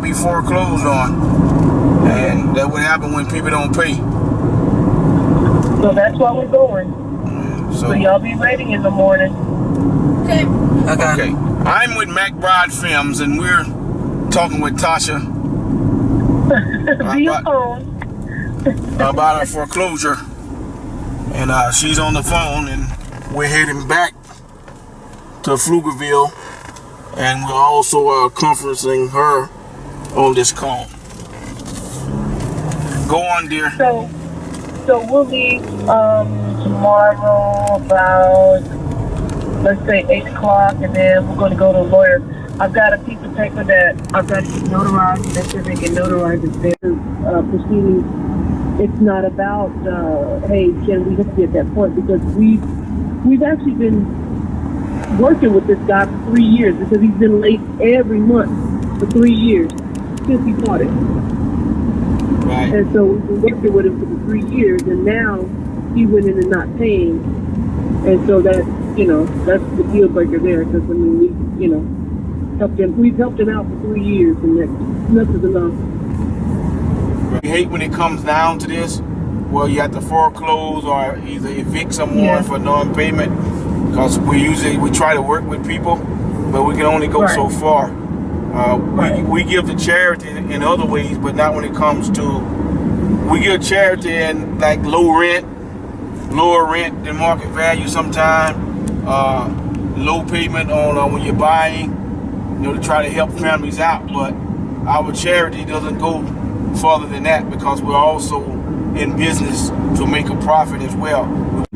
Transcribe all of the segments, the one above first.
be foreclosed on. And that would happen when people don't pay. So that's why we're going. So y'all be ready in the morning. Okay. Okay. I'm with McBrides Films, and we're talking with Tasha about our foreclosure. And she's on the phone, and we're heading back to Pflugerville, and we're also conferencing her on this call. Go on, dear. So we'll leave tomorrow about, let's say, 8 o'clock, and then we're going to go to a lawyer. I've got a piece of paper that I've got to notarize, and that's they can notarize it there. Proceedings. It's not about, hey, can we help you at that point? Because we've actually been working with this guy for 3 years, because he's been late every month for 3 years since he bought it. Right. And so we've been working with him for the 3 years, and now he went in and not paying. And so that, that's the deal breaker there, because, I mean, we've helped him out for 3 years, and enough is enough. We hate when it comes down to this. Well, you have to foreclose or either evict someone for non-payment, because we try to work with people, but we can only go so far. We give to charity in other ways, but not when it comes to, we give charity in like lower rent than market value sometimes, low payment on when you're buying, to try to help families out. But our charity doesn't go further than that, because we're also in business to make a profit as well.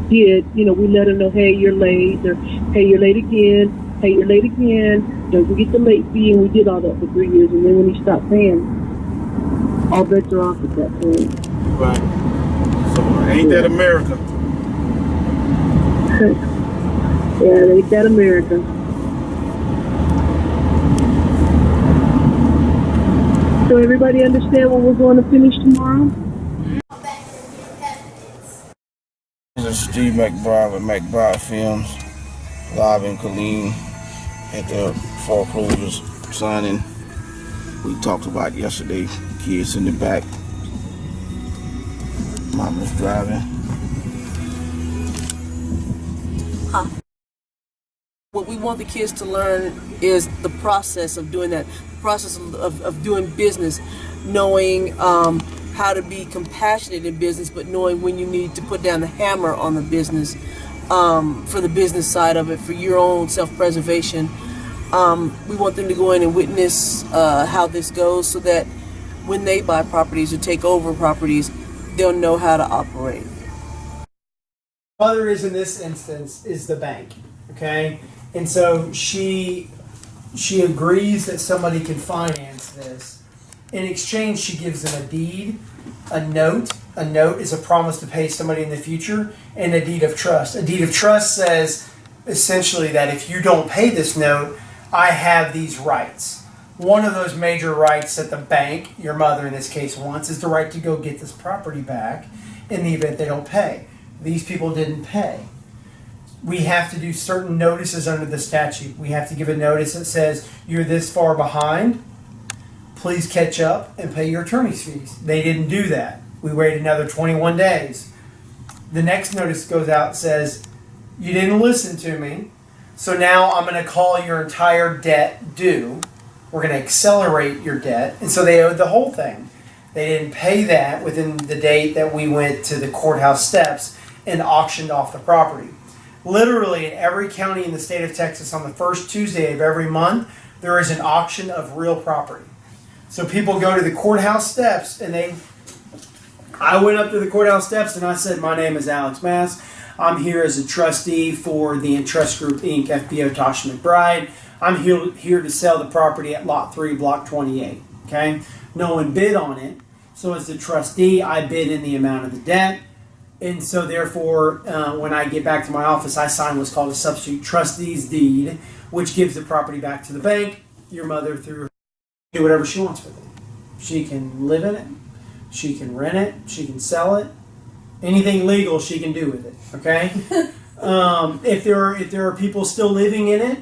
We let them know, hey, you're late, or hey, you're late again. Hey, you're late again. Don't forget the late fee, and we did all that for 3 years. And then when he stopped paying, all bets are off at that point. Right. So ain't that America? Yeah, ain't that America? So everybody understand what we're going to finish tomorrow? This is Steve McBride with McBride Films, live in Killeen at the foreclosures signing we talked about yesterday. Kids in the back, mama's driving. What we want the kids to learn is the process of doing that, the process of doing business, knowing how to be compassionate in business, but knowing when you need to put down the hammer on the business, for the business side of it, for your own self-preservation. We want them to go in and witness how this goes, so that when they buy properties or take over properties, they'll know how to operate. Mother is, in this instance, is the bank, okay? And so she agrees that somebody can finance this. In exchange, she gives them a deed, a note. A note is a promise to pay somebody in the future, and a deed of trust. A deed of trust says essentially that if you don't pay this note, I have these rights. One of those major rights that the bank, your mother in this case, wants is the right to go get this property back in the event they don't pay. These people didn't pay. We have to do certain notices under the statute. We have to give a notice that says, you're this far behind, please catch up and pay your attorney's fees. They didn't do that. We waited another 21 days. The next notice goes out and says, you didn't listen to me, so now I'm going to call your entire debt due. We're going to accelerate your debt. And so they owed the whole thing. They didn't pay that within the date that we went to the courthouse steps and auctioned off the property. Literally in every county in the state of Texas, on the first Tuesday of every month, there is an auction of real property. So people go to the courthouse steps, and I went up to the courthouse steps and I said, my name is Alex Mass. I'm here as a trustee for the Entrust Group, Inc., FBO Tasha McBride. I'm here to sell the property at Lot 3, Block 28. Okay? No one bid on it. So as the trustee, I bid in the amount of the debt. And so therefore, when I get back to my office, I sign what's called a substitute trustee's deed, which gives the property back to the bank. Your mother, through her, do whatever she wants with it. She can live in it. She can rent it. She can sell it. Anything legal she can do with it. Okay? If there are people still living in it,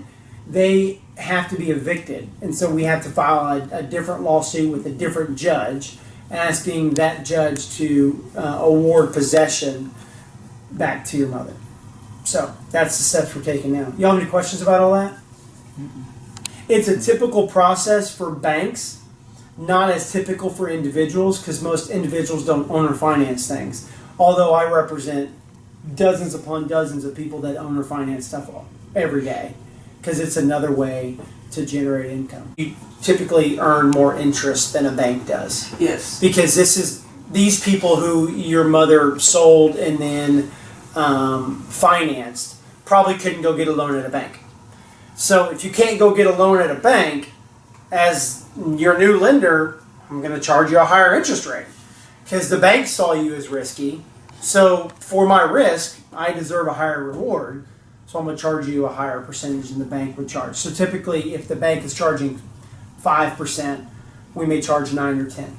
they have to be evicted, and so we have to file a different lawsuit with a different judge, asking that judge to award possession back to your mother. So that's the steps we're taking now. You have any questions about all that? It's a typical process for banks, not as typical for individuals, because most individuals don't own or finance things. Although I represent dozens upon dozens of people that own or finance stuff every day, because it's another way to generate income. You typically earn more interest than a bank does. Yes. Because these people who your mother sold and then financed probably couldn't go get a loan at a bank. So if you can't go get a loan at a bank, as your new lender, I'm going to charge you a higher interest rate because the bank saw you as risky. So for my risk, I deserve a higher reward. So I'm going to charge you a higher percentage than the bank would charge. So typically, if the bank is charging 5%, we may charge 9 or 10.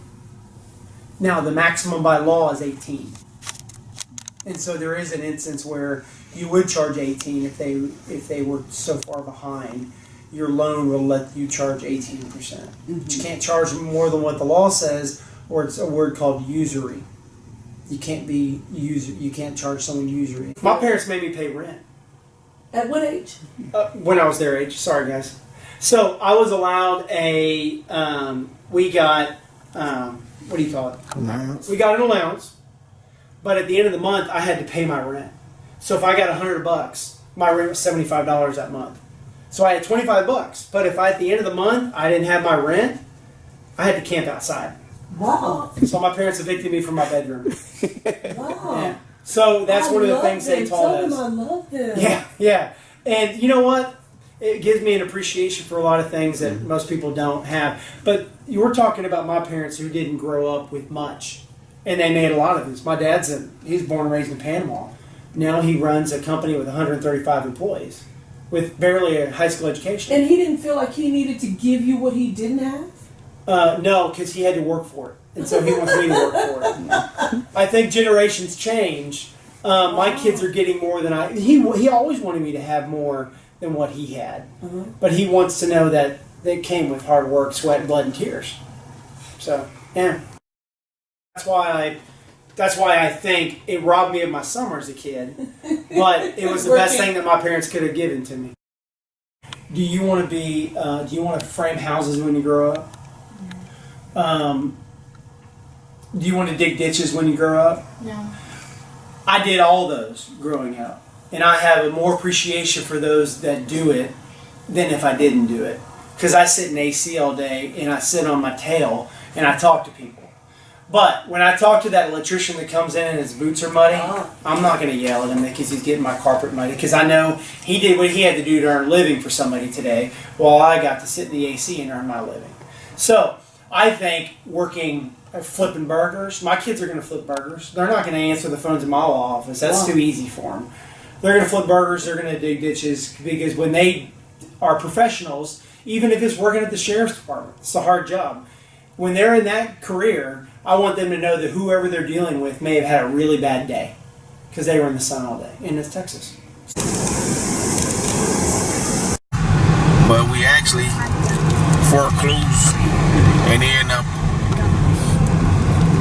Now, the maximum by law is 18. And so there is an instance where you would charge 18 if they were so far behind. Your loan will let you charge 18%. But you can't charge more than what the law says, or it's a word called usury. You can't charge someone usury. My parents made me pay rent. At what age? When I was their age. Sorry, guys. So I was allowed we got, what do you call it? Allowance. We got an allowance, but at the end of the month, I had to pay my rent. So if I got $100, my rent was $75 that month. So I had $25, but if at the end of the month, I didn't have my rent, I had to camp outside. Wow. So my parents evicted me from my bedroom. Wow. Yeah. So that's one of the things they taught us. I love him. Yeah. And you know what? It gives me an appreciation for a lot of things that most people don't have. But you were talking about my parents who didn't grow up with much. And they made a lot of this. My dad's he's born and raised in Panama. Now he runs a company with 135 employees with barely a high school education. And he didn't feel like he needed to give you what he didn't have? No, because he had to work for it. And so he wants me to work for it. I think generations change. My kids are getting more than he always wanted me to have more than what he had. But he wants to know that it came with hard work, sweat, blood, and tears. So, yeah. That's why I think it robbed me of my summer as a kid. But it was the best thing that my parents could have given to me. Do you want to frame houses when you grow up? Do you want to dig ditches when you grow up? No. I did all those growing up. And I have a more appreciation for those that do it than if I didn't do it. Because I sit in AC all day and I sit on my tail and I talk to people. But when I talk to that electrician that comes in and his boots are muddy, I'm not going to yell at him because he's getting my carpet muddy. Because I know he did what he had to do to earn a living for somebody today, while I got to sit in the AC and earn my living. So I think flipping burgers, my kids are going to flip burgers. They're not going to answer the phones in my law office. That's too easy for them. They're going to flip burgers. They're going to dig ditches, because when they are professionals, even if it's working at the sheriff's department, it's a hard job. When they're in that career, I want them to know that whoever they're dealing with may have had a really bad day because they were in the sun all day. And it's Texas. But we actually foreclosed and end up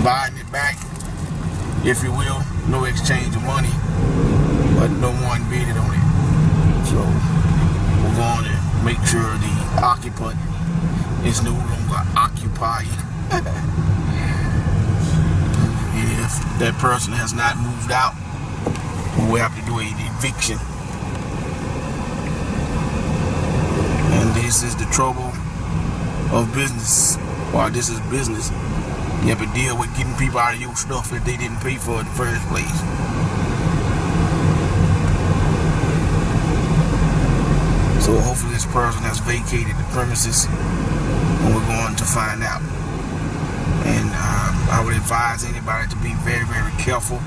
buying it back, if you will. No exchange of money, but no one bidded on it. So we're going to make sure the occupant is no longer occupied. If that person has not moved out, we'll have to do an eviction. And this is the trouble of business. While this is business, you have to deal with getting people out of your stuff that they didn't pay for in the first place. So hopefully this person has vacated the premises, and we're going to find out. And I would advise anybody to be very, very careful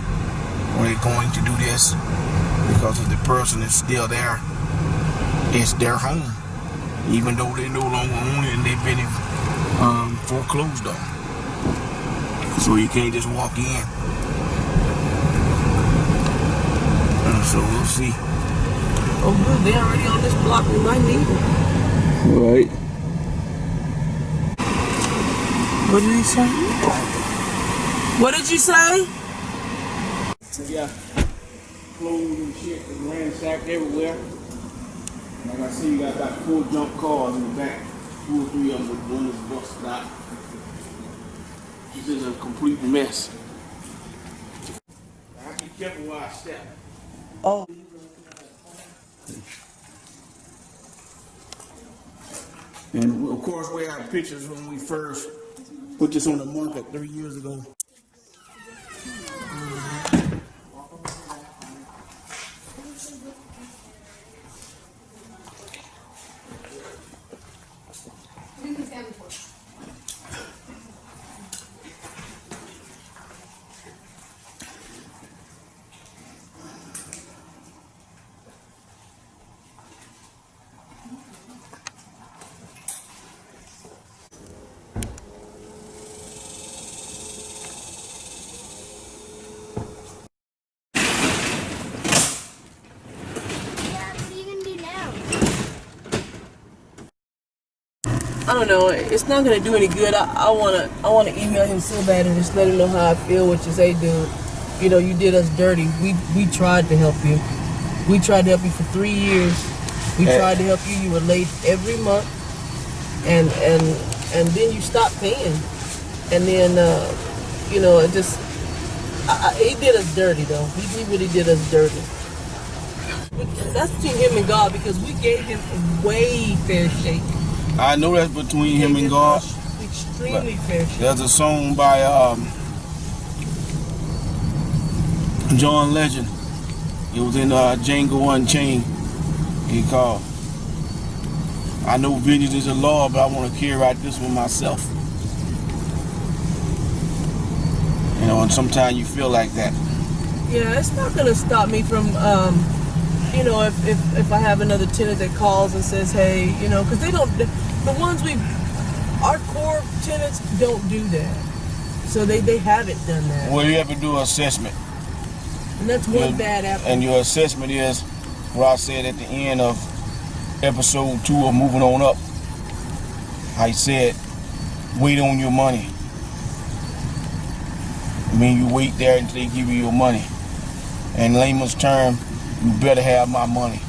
when they're going to do this, because if the person is still there, it's their home, even though they no longer own it and they've been foreclosed on. So you can't just walk in. So we'll see. Oh, good. They're already on this block. We might need them. Right. What did he say? What did you say? Yeah. Clothes and shit and ransacked everywhere. Like I see, you got about 4 junk cars in the back. 2 or 3 of them with one is busted out. This is a complete mess. I have to be careful where I step. Oh. And of course, we have pictures when we first put this on the market 3 years ago. I don't know. It's not gonna do any good. I wanna email him so bad and just let him know how I feel. What you say, dude? You know, you did us dirty. We tried to help you. We tried to help you for 3 years. We tried to help you. You were late every month, and then you stopped paying. And then you know, it just he did us dirty though. He really did us dirty. But that's between him and God because we gave him a way fair shake. I know that's between him and God. Extremely fair shake. There's a song by John Legend. It was in Django Unchained. He called, I know vengeance is the law, but I want to carry out this one myself. You know, and sometimes you feel like that. Yeah, it's not gonna stop me from, you know, if I have another tenant that calls and says, hey, you know, because they don't, the ones our core tenants don't do that. So they haven't done that. Well, you have to do an assessment. And that's one bad apple. And your assessment is what I said at the end of episode 2 of Moving On Up. I said, wait on your money. I mean, you wait there until they give you your money. In layman's term, you better have my money.